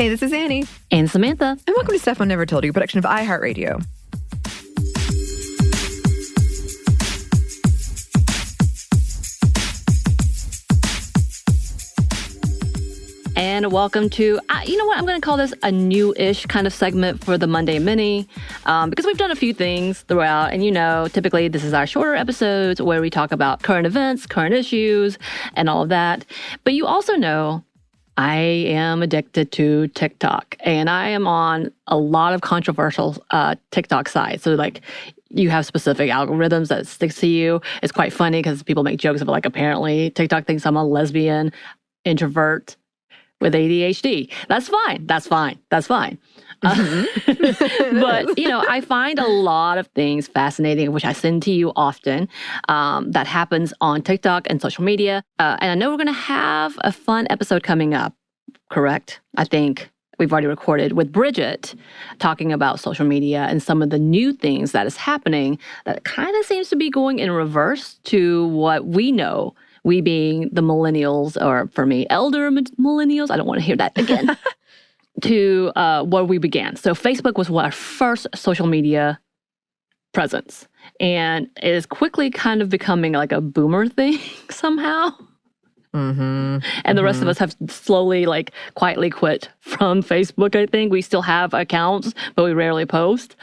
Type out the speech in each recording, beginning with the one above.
Hey, this is Anney. And Samantha. And welcome to Stuff I Never Told You, a production of iHeartRadio. And welcome to, you know what, I'm going to call this a new-ish kind of segment for the Monday Mini, because we've done a few things throughout, and you know, typically this is our shorter episodes where we talk about current events, current issues, and all of that. But you also know I am addicted to TikTok, and I am on a lot of controversial TikTok sites. So like, you have specific algorithms that sticks to you. It's quite funny because people make jokes of like, apparently TikTok thinks I'm a lesbian, introvert, with ADHD. That's fine. But, you know, I find a lot of things fascinating, which I send to you often, that happens on TikTok and social media. And I know we're going to have a fun episode coming up, correct? I think we've already recorded with Bridget talking about social media and some of the new things that is happening that kind of seems to be going in reverse to what we know. We being the millennials, or for me, elder millennials, I don't want to hear that again, to where we began. So Facebook was our first social media presence. And it is quickly kind of becoming like a boomer thing somehow. And the rest of us have slowly, like, quietly quit from Facebook, I think. We still have accounts, but we rarely post.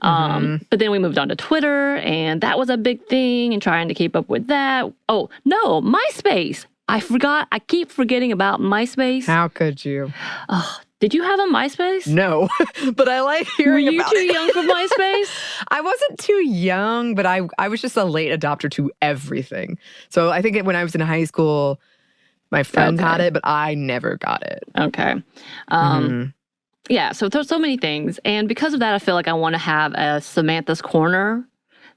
But then we moved on to Twitter, and that was a big thing, and trying to keep up with that. Oh, no, MySpace. I forgot. I keep forgetting about MySpace. How could you? Oh, did you have a MySpace? No, but I like hearing about it. Were you too young for MySpace? I wasn't too young, but I was just a late adopter to everything. So I think when I was in high school, my friends had it, but I never got it. Okay. Yeah, so there's so many things. And because of that, I feel like I want to have a Samantha's Corner,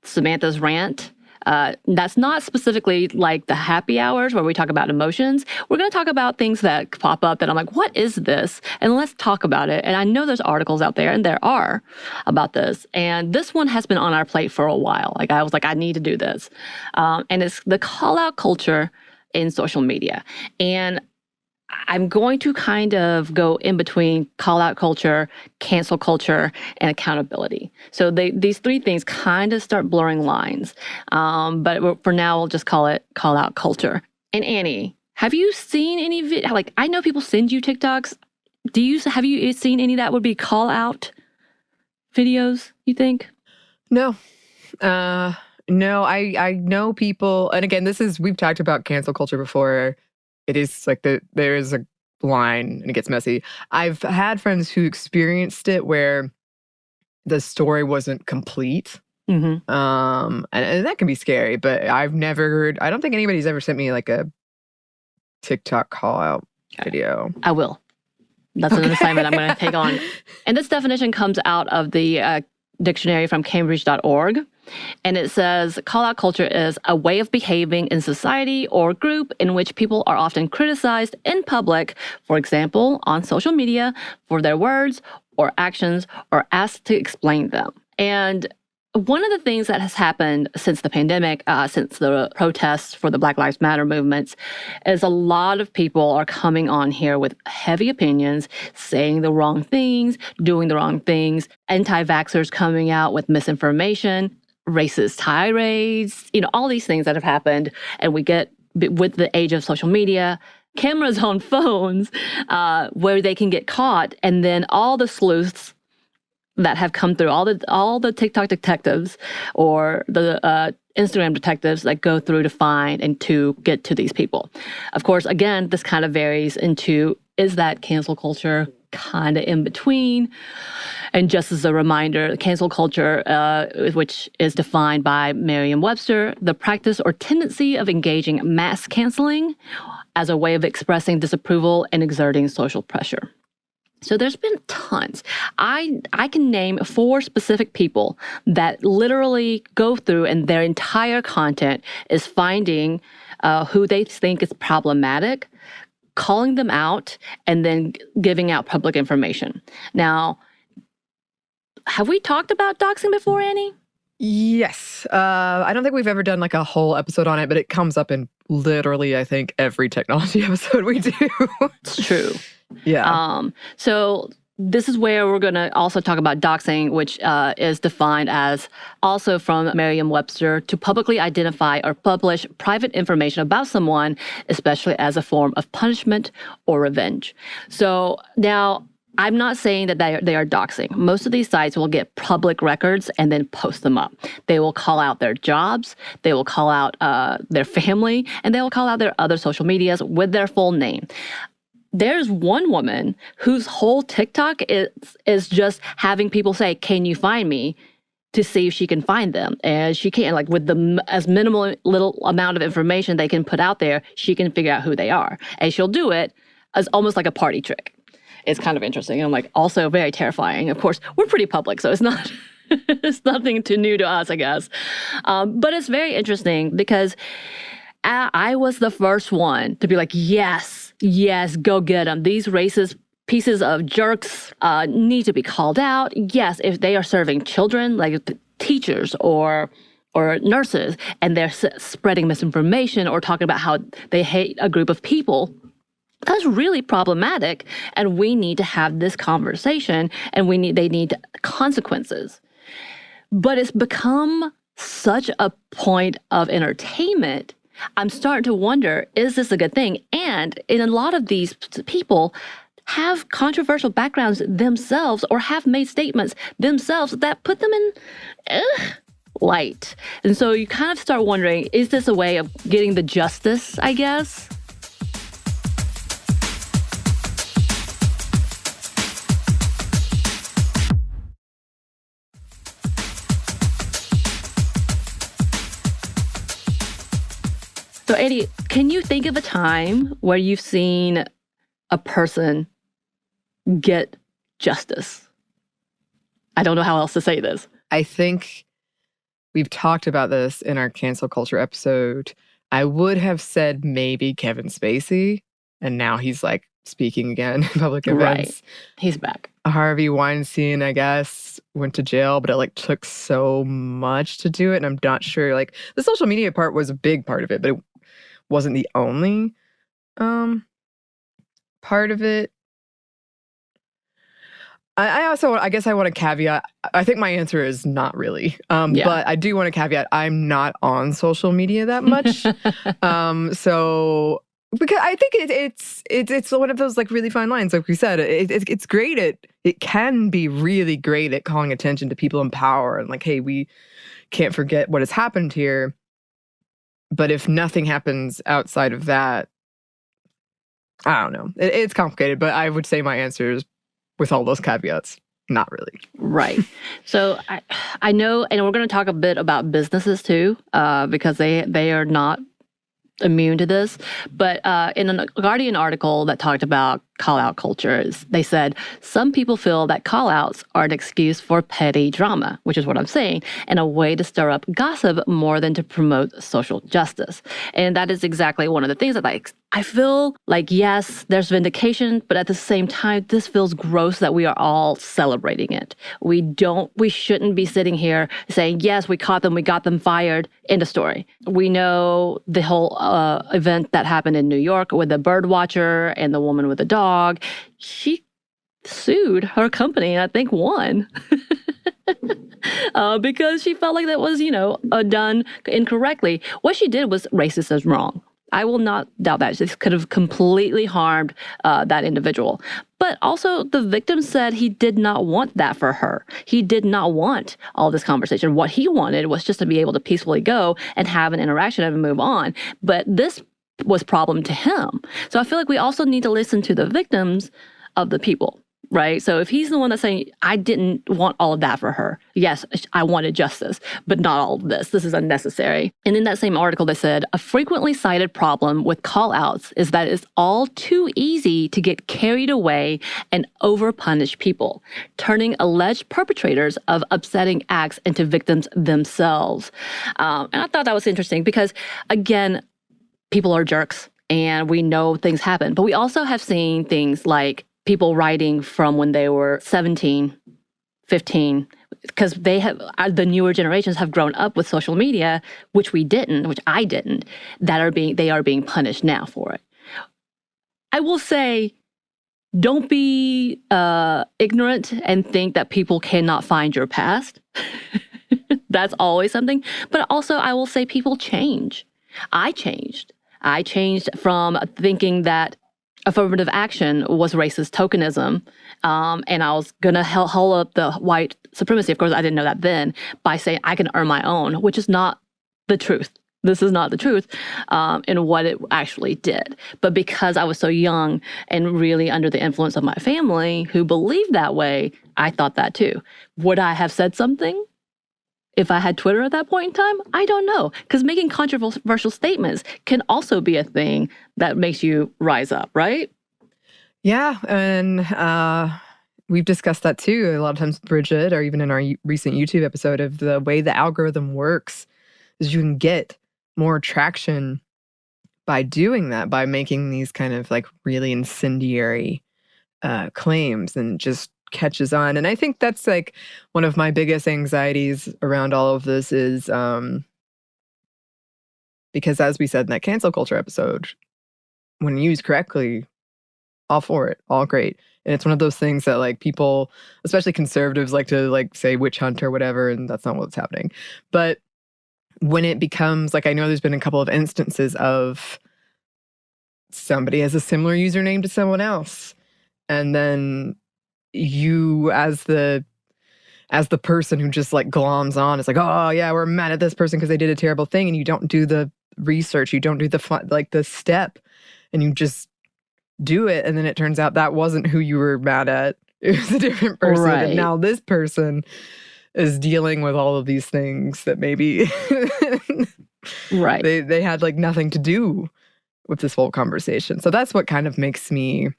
Samantha's Rant. That's not specifically like the happy hours where we talk about emotions. We're going to talk about things that pop up that I'm like, what is this? And let's talk about it. And I know there's articles out there, and there are, about this. And this one has been on our plate for a while. Like, I was like, I need to do this. And it's the call-out culture in social media. And I'm going to kind of go in between call-out culture, cancel culture, and accountability. So these three things kind of start blurring lines. But for now, we'll just call it call-out culture. And Anney, have you seen any, like, I know people send you TikToks. Have you seen any that would be call-out videos, you think? No. No, I know people, and again, we've talked about cancel culture before. It is like there is a line and it gets messy. I've had friends who experienced it where the story wasn't complete. And that can be scary, but I don't think anybody's ever sent me like a TikTok call out video. I will. That's an assignment I'm going to take on. And this definition comes out of the dictionary from Cambridge.org. And it says, call-out culture is a way of behaving in society or group in which people are often criticized in public, for example, on social media, for their words or actions, or asked to explain them. And one of the things that has happened since the pandemic, since the protests for the Black Lives Matter movements, is a lot of people are coming on here with heavy opinions, saying the wrong things, doing the wrong things, anti-vaxxers coming out with misinformation, racist tirades, you know, all these things that have happened. And we get, with the age of social media, cameras on phones where they can get caught, and then all the sleuths that have come through, all the TikTok detectives or the Instagram detectives that go through to find and to get to these people. Of course, again, this kind of varies into, is that cancel culture kind of in between? And just as a reminder, cancel culture, which is defined by Merriam-Webster, the practice or tendency of engaging mass canceling as a way of expressing disapproval and exerting social pressure. So there's been tons. I can name 4 specific people that literally go through, and their entire content is finding who they think is problematic, calling them out, and then giving out public information. Now, have we talked about doxing before, Anney? Yes. I don't think we've ever done like a whole episode on it, but it comes up in literally, I think, every technology episode we do. It's true. Yeah. So this is where we're going to also talk about doxing, which is defined as, also from Merriam-Webster, to publicly identify or publish private information about someone, especially as a form of punishment or revenge. So now, I'm not saying that they are doxing. Most of these sites will get public records and then post them up. They will call out their jobs, they will call out their family, and they will call out their other social medias with their full name. There's one woman whose whole TikTok is just having people say, "Can you find me?" to see if she can find them. And she can't, like, with the as minimal little amount of information they can put out there, she can figure out who they are. And she'll do it as almost like a party trick. It's kind of interesting. And I'm like, also very terrifying. Of course, we're pretty public, so it's not, it's nothing too new to us, I guess. But it's very interesting because I was the first one to be like, yes, go get them. These racist pieces of jerks need to be called out. Yes, if they are serving children, like teachers or nurses, and they're spreading misinformation or talking about how they hate a group of people, that's really problematic, and we need to have this conversation, and they need consequences. But it's become such a point of entertainment. I'm starting to wonder, is this a good thing? And in a lot of these people have controversial backgrounds themselves or have made statements themselves that put them in light. And so you kind of start wondering, is this a way of getting the justice, I guess? So, Anney, can you think of a time where you've seen a person get justice? I don't know how else to say this. I think we've talked about this in our cancel culture episode. I would have said maybe Kevin Spacey, and now he's like speaking again in public events. Right. He's back. Harvey Weinstein, I guess, went to jail, but it like took so much to do it. And I'm not sure, like, the social media part was a big part of it, but it wasn't the only part of it. I guess I want to caveat. I think my answer is not really. But I do want to caveat. I'm not on social media that much. So because I think it's one of those like really fine lines. Like we said, it's great it can be really great at calling attention to people in power and like, hey, we can't forget what has happened here. But if nothing happens outside of that, I don't know. It's complicated, but I would say my answer is, with all those caveats, not really. Right. So I know, and we're going to talk a bit about businesses too, because they are not immune to this. But in a Guardian article that talked about call-out culture, they said, some people feel that call-outs are an excuse for petty drama, which is what I'm saying, and a way to stir up gossip more than to promote social justice. And that is exactly one of the things that I feel like, yes, there's vindication, but at the same time, this feels gross that we are all celebrating it. We shouldn't be sitting here saying, yes, we caught them, we got them fired, end of story. We know the whole event that happened in New York with the bird watcher and the woman with the dog. She sued her company and I think won. Because she felt like that was, done incorrectly. What she did was racist as wrong. I will not doubt that. This could have completely harmed that individual. But also, the victim said he did not want that for her. He did not want all this conversation. What he wanted was just to be able to peacefully go and have an interaction and move on. But this was problem to him. So I feel like we also need to listen to the victims of the people. Right? So if he's the one that's saying, I didn't want all of that for her. Yes, I wanted justice, but not all of this. This is unnecessary. And in that same article, they said, a frequently cited problem with call-outs is that it's all too easy to get carried away and over-punish people, turning alleged perpetrators of upsetting acts into victims themselves. And I thought that was interesting because, again, people are jerks and we know things happen. But we also have seen things like people writing from when they were 17, 15, because the newer generations have grown up with social media, which I didn't, they are being punished now for it. I will say, don't be ignorant and think that people cannot find your past. That's always something. But also, I will say people change. I changed. I changed from thinking that affirmative action was racist tokenism, and I was going to hold up the white supremacy. Of course, I didn't know that then, by saying I can earn my own, which is not the truth. This is not the truth in what it actually did. But because I was so young and really under the influence of my family who believed that way, I thought that too. Would I have said something if I had Twitter at that point in time? I don't know. Because making controversial statements can also be a thing that makes you rise up, right? Yeah. And we've discussed that too a lot of times with Bridget, or even in our recent YouTube episode, of the way the algorithm works is you can get more traction by doing that, by making these kind of like really incendiary claims, and just catches on. And I think that's like one of my biggest anxieties around all of this is because, as we said in that cancel culture episode, when used correctly, all for it, all great. And it's one of those things that like people, especially conservatives, like to like say witch hunt or whatever, and that's not what's happening. But when it becomes like, I know there's been a couple of instances of somebody has a similar username to someone else, and then you as the person who just like gloms on, it's like, oh yeah, we're mad at this person because they did a terrible thing, and you don't do the research, you don't do the step, and you just do it, and then it turns out that wasn't who you were mad at. It was a different person, right. And now this person is dealing with all of these things that maybe right. they had like nothing to do with this whole conversation. So that's what kind of makes me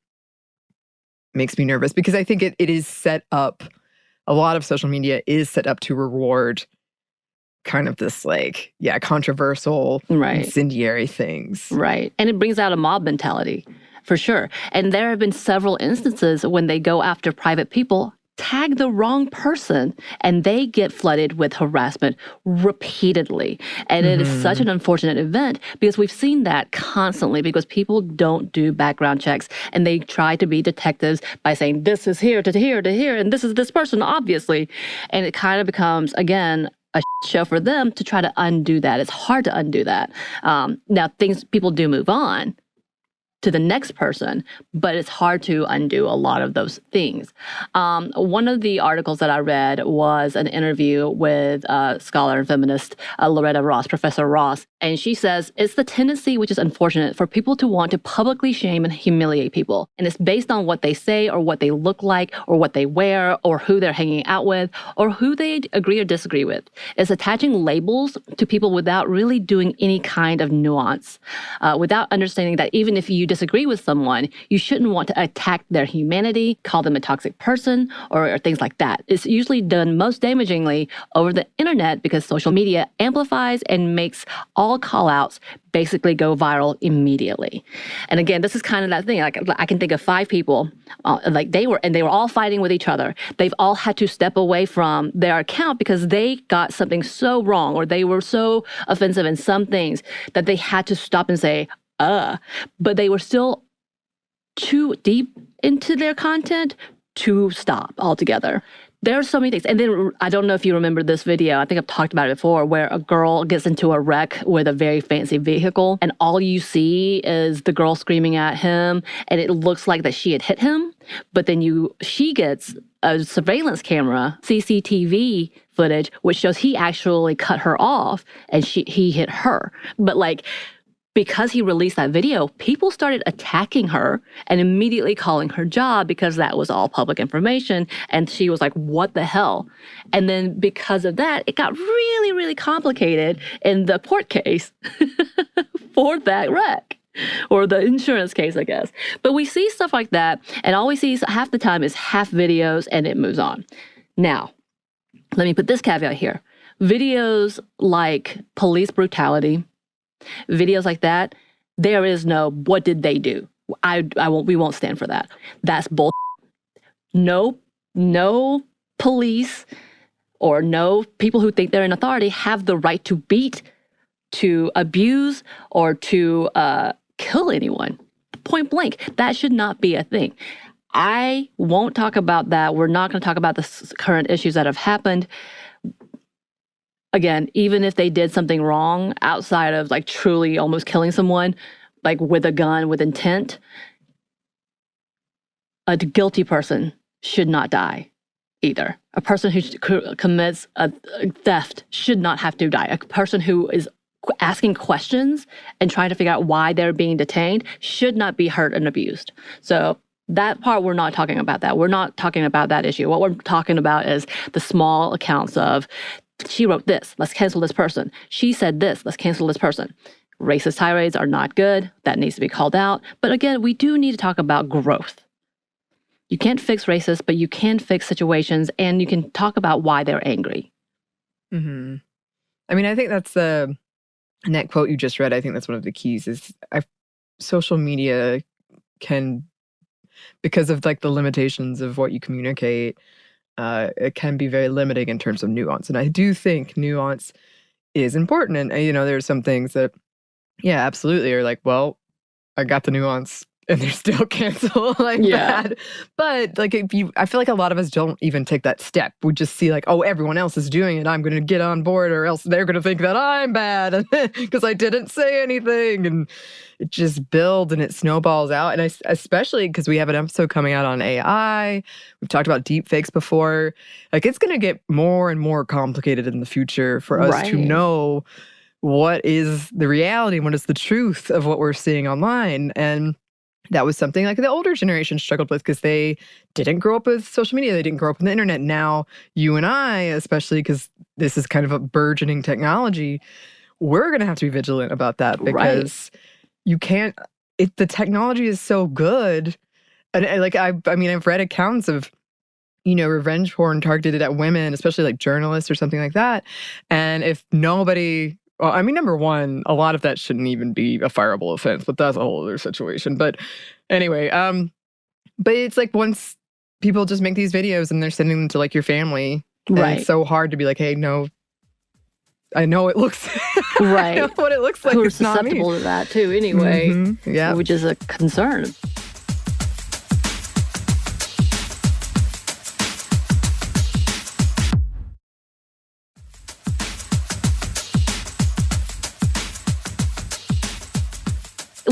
nervous, because I think it is set up, a lot of social media is set up to reward kind of this like, yeah, controversial, right, incendiary things. Right. And it brings out a mob mentality, for sure. And there have been several instances when they go after private people, tag the wrong person, and they get flooded with harassment repeatedly. And it is such an unfortunate event, because we've seen that constantly, because people don't do background checks, and they try to be detectives by saying this is here to here to here, and this is this person, obviously. And it kind of becomes, again, a show for them to try to undo that. It's hard to undo that. Now, people do move on to the next person, but it's hard to undo a lot of those things. One of the articles that I read was an interview with scholar and feminist Loretta Ross, Professor Ross, and she says it's the tendency, which is unfortunate, for people to want to publicly shame and humiliate people. And it's based on what they say or what they look like or what they wear or who they're hanging out with or who they agree or disagree with. It's attaching labels to people without really doing any kind of nuance, without understanding that even if you disagree with someone, you shouldn't want to attack their humanity, call them a toxic person, or things like that. It's usually done most damagingly over the internet, because social media amplifies and makes all call-outs basically go viral immediately. And again, this is kind of that thing. Like, I can think of 5 people, they were all fighting with each other. They've all had to step away from their account because they got something so wrong, or they were so offensive in some things that they had to stop and say, but they were still too deep into their content to stop altogether. There are so many things. And then I don't know if you remember this video. I think I've talked about it before, where a girl gets into a wreck with a very fancy vehicle, and all you see is the girl screaming at him, and it looks like that she had hit him. But then she gets a surveillance camera, CCTV footage, which shows he actually cut her off and he hit her. But because he released that video, people started attacking her and immediately calling her job, because that was all public information. And she was like, what the hell? And then because of that, it got really, really complicated in the court case for that wreck, or the insurance case, I guess. But we see stuff like that, and all we see half the time is half videos, and it moves on. Now, let me put this caveat here. Videos like police brutality, videos like that, there is no, what did they do? We won't stand for that. That's bull. No police or no, people who think they're in authority have the right to beat, to abuse, or to kill anyone. Point blank. That should not be a thing. I won't talk about that. We're not going to talk about the current issues that have happened. Again, even if they did something wrong outside of like truly almost killing someone, like with a gun, with intent, a guilty person should not die either. A person who commits a theft should not have to die. A person who is asking questions and trying to figure out why they're being detained should not be hurt and abused. So that part, we're not talking about that. We're not talking about that issue. What we're talking about is the small accounts of, she wrote this, let's cancel this person. She said this, let's cancel this person. Racist tirades are not good. That needs to be called out. But again, we do need to talk about growth. You can't fix racists, but you can fix situations, and you can talk about why they're angry. Mm-hmm. I mean, I think that's and that quote you just read, I think that's one of the keys is social media can, because of like the limitations of what you communicate, it can be very limiting in terms of nuance. And I do think nuance is important. And, there's some things that, yeah, absolutely are like, well, I got the nuance and they're still canceled that. But like, I feel like a lot of us don't even take that step. We just see like, oh, everyone else is doing it, I'm going to get on board, or else they're going to think that I'm bad because I didn't say anything. And it just builds and it snowballs out. And especially because we have an episode coming out on AI. We've talked about deep fakes before. Like, it's going to get more and more complicated in the future for us to know what is the reality and what is the truth of what we're seeing online. And that was something like the older generation struggled with because they didn't grow up with social media. They didn't grow up with the internet. Now, you and I, especially because this is kind of a burgeoning technology, we're going to have to be vigilant about that because you can't, the technology is so good. And like, I've read accounts of, revenge porn targeted at women, especially like journalists or something like that. And if nobody... Well, I mean, number one, a lot of that shouldn't even be a fireable offense, but that's a whole other situation. But anyway, but it's like once people just make these videos and they're sending them to like your family, and it's so hard to be like, hey, no, I know it looks I know what it looks like. Who are it's not me. susceptible to that too, anyway. Mm-hmm. Yeah, which is a concern.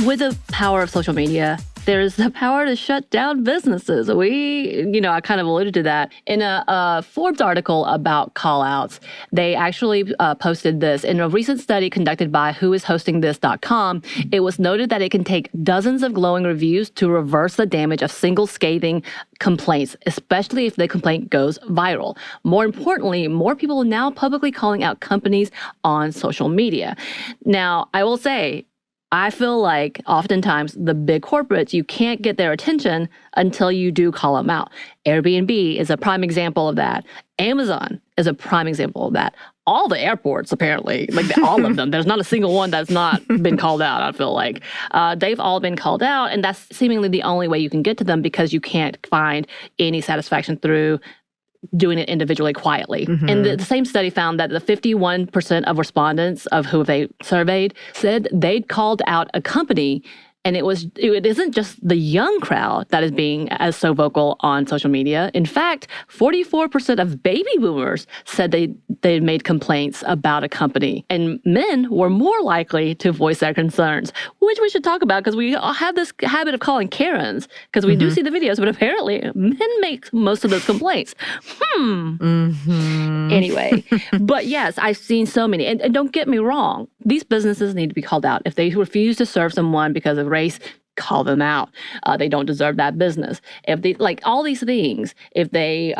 With the power of social media, there's the power to shut down businesses. I kind of alluded to that. In a Forbes article about callouts, they actually posted this. In a recent study conducted by whoishostingthis.com, it was noted that it can take dozens of glowing reviews to reverse the damage of single scathing complaints, especially if the complaint goes viral. More importantly, more people are now publicly calling out companies on social media. Now, I will say, I feel like oftentimes the big corporates, you can't get their attention until you do call them out. Airbnb is a prime example of that. Amazon is a prime example of that. All the airports, apparently, like all of them. There's not a single one that's not been called out, I feel like. They've all been called out, and that's seemingly the only way you can get to them because you can't find any satisfaction through doing it individually quietly. Mm-hmm. And the same study found that the 51% of respondents of who they surveyed said they'd called out a company, and it isn't just the young crowd that is being as so vocal on social media. In fact, 44% of baby boomers said they made complaints about a company, and men were more likely to voice their concerns, which we should talk about because we all have this habit of calling Karens because we do see the videos, but apparently men make most of those complaints. Anyway, but yes, I've seen so many, and don't get me wrong, these businesses need to be called out. If they refuse to serve someone because of race, call them out. They don't deserve that business. If they, like all these things, if they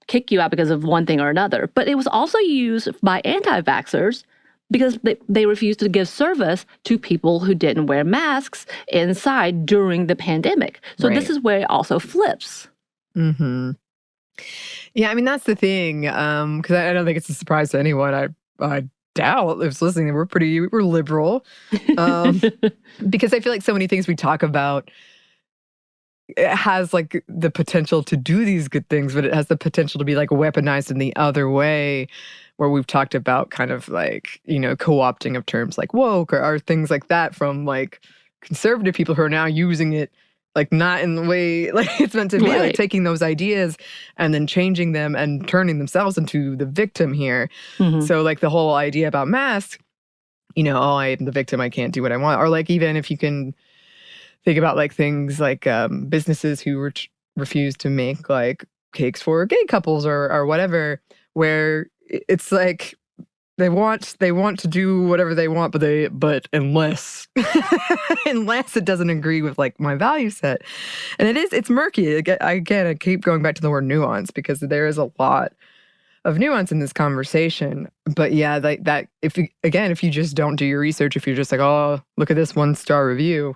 kick you out because of one thing or another. But it was also used by anti-vaxxers because they refused to give service to people who didn't wear masks inside during the pandemic. So this is where it also flips. Mm-hmm. Yeah, I mean, that's the thing. Because I don't think it's a surprise to anyone. I doubt if listening, we're liberal. Because I feel like so many things we talk about it has like the potential to do these good things, but it has the potential to be like weaponized in the other way, where we've talked about kind of like, co-opting of terms like woke or things like that from like conservative people who are now using it like not in the way like it's meant to be, like taking those ideas and then changing them and turning themselves into the victim here. So like the whole idea about masks, oh, I'm the victim, I can't do what I want. Or like even if you can think about like things like businesses who refuse to make like cakes for gay couples or whatever, where it's like they want to do whatever they want, but unless unless it doesn't agree with like my value set. And it's murky. Again, I keep going back to the word nuance because there is a lot of nuance in this conversation. But yeah, like that if you just don't do your research, if you're just like, oh, look at this 1-star review,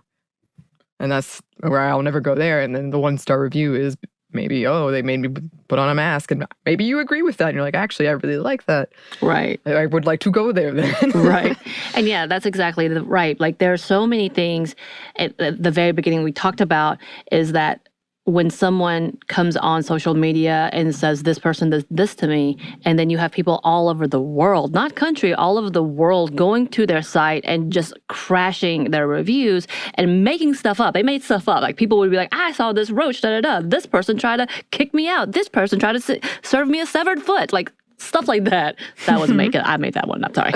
and that's where I'll never go there, and then the 1-star review is maybe, oh, they made me put on a mask, and maybe you agree with that, and you're like, actually, I really like that. Right. I would like to go there then. Right. And yeah, that's exactly right. Like there are so many things at the very beginning we talked about is that when someone comes on social media and says, this person does this to me, and then you have people all over the world, not country, all over the world going to their site and just crashing their reviews and making stuff up. They made stuff up. Like people would be like, I saw this roach, da-da-da. This person tried to kick me out. This person tried to serve me a severed foot. Like stuff like that. That wasn't making. I made that one. I'm sorry.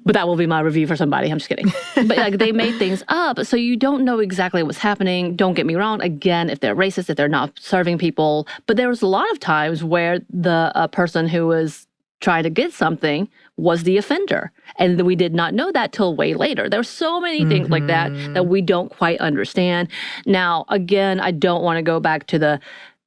But that will be my review for somebody. I'm just kidding. But like they made things up, so you don't know exactly what's happening. Don't get me wrong. Again, if they're racist, if they're not serving people, but there was a lot of times where the person who was trying to get something was the offender, and we did not know that till way later. There were so many things like that we don't quite understand. Now, again, I don't want to go back to the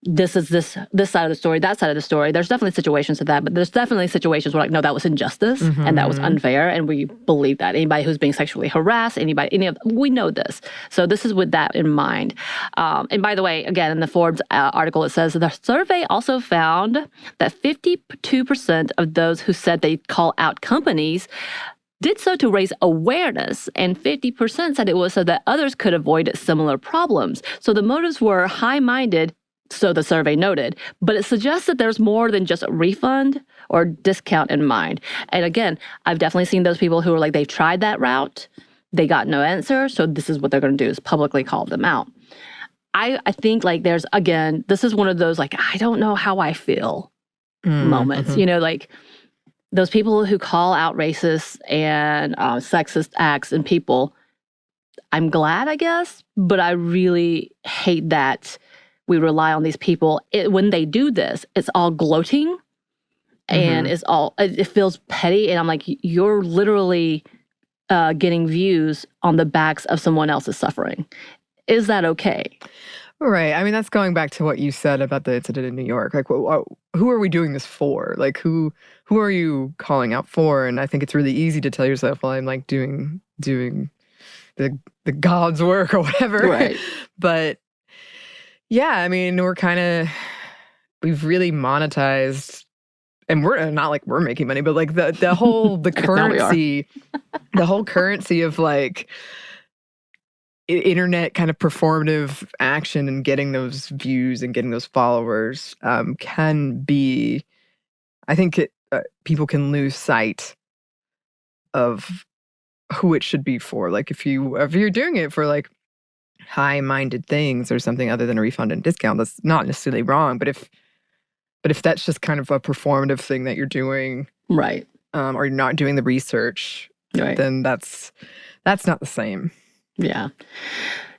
this is this side of the story, that side of the story. There's definitely situations of that, but there's definitely situations where like, no, that was injustice and that was unfair, and we believe that. Anybody who's being sexually harassed, we know this. So this is with that in mind. And by the way, again, in the Forbes article, it says the survey also found that 52% of those who said they call out companies did so to raise awareness, and 50% said it was so that others could avoid similar problems. So the motives were high-minded, so the survey noted, but it suggests that there's more than just a refund or discount in mind. And again, I've definitely seen those people who are like, they've tried that route, they got no answer, so this is what they're going to do is publicly call them out. I think like there's, again, this is one of those like, I don't know how I feel moments, like those people who call out racist and sexist acts in people. I'm glad, I guess, but I really hate that we rely on these people. When they do this, it's all gloating and it feels petty. And I'm like, you're literally getting views on the backs of someone else's suffering. Is that okay? Right. I mean, that's going back to what you said about the incident in New York. Like, who are we doing this for? Like, who are you calling out for? And I think it's really easy to tell yourself, well, I'm like doing the God's work or whatever. Right. But yeah, I mean, we've really monetized, and we're not like we're making money, but like the whole currency, the whole currency of like internet kind of performative action and getting those views and getting those followers can be, I think people can lose sight of who it should be for. Like if you're doing it for like high-minded things or something other than a refund and discount, that's not necessarily wrong. But if that's just kind of a performative thing that you're doing, right, or you're not doing the research, right, then that's not the same. Yeah.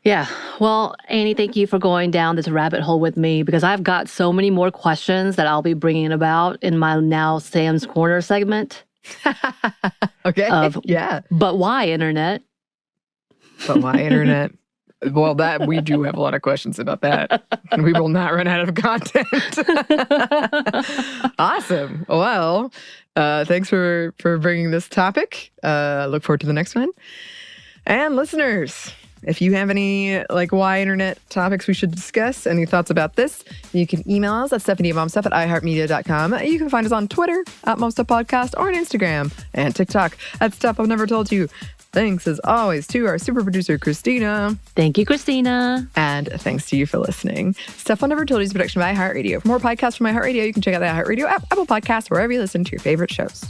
Yeah. Well, Anney, thank you for going down this rabbit hole with me, because I've got so many more questions that I'll be bringing about in my now Sam's Corner segment. Okay. Yeah. But why internet? But why internet? Well, that we do have a lot of questions about that. And we will not run out of content. Awesome. Well, thanks for bringing this topic. Look forward to the next one. And listeners, if you have any like why internet topics we should discuss, any thoughts about this, you can email us at stephanieomstuff@iheartmedia.com. You can find us on Twitter @MomStuffPodcast or on Instagram and TikTok @StuffI'veNeverToldYou. Thanks, as always, to our super producer, Christina. Thank you, Christina. And thanks to you for listening. Stuff I Never Told You is a production by iHeartRadio. For more podcasts from iHeartRadio, you can check out the iHeartRadio app, Apple Podcasts, wherever you listen to your favorite shows.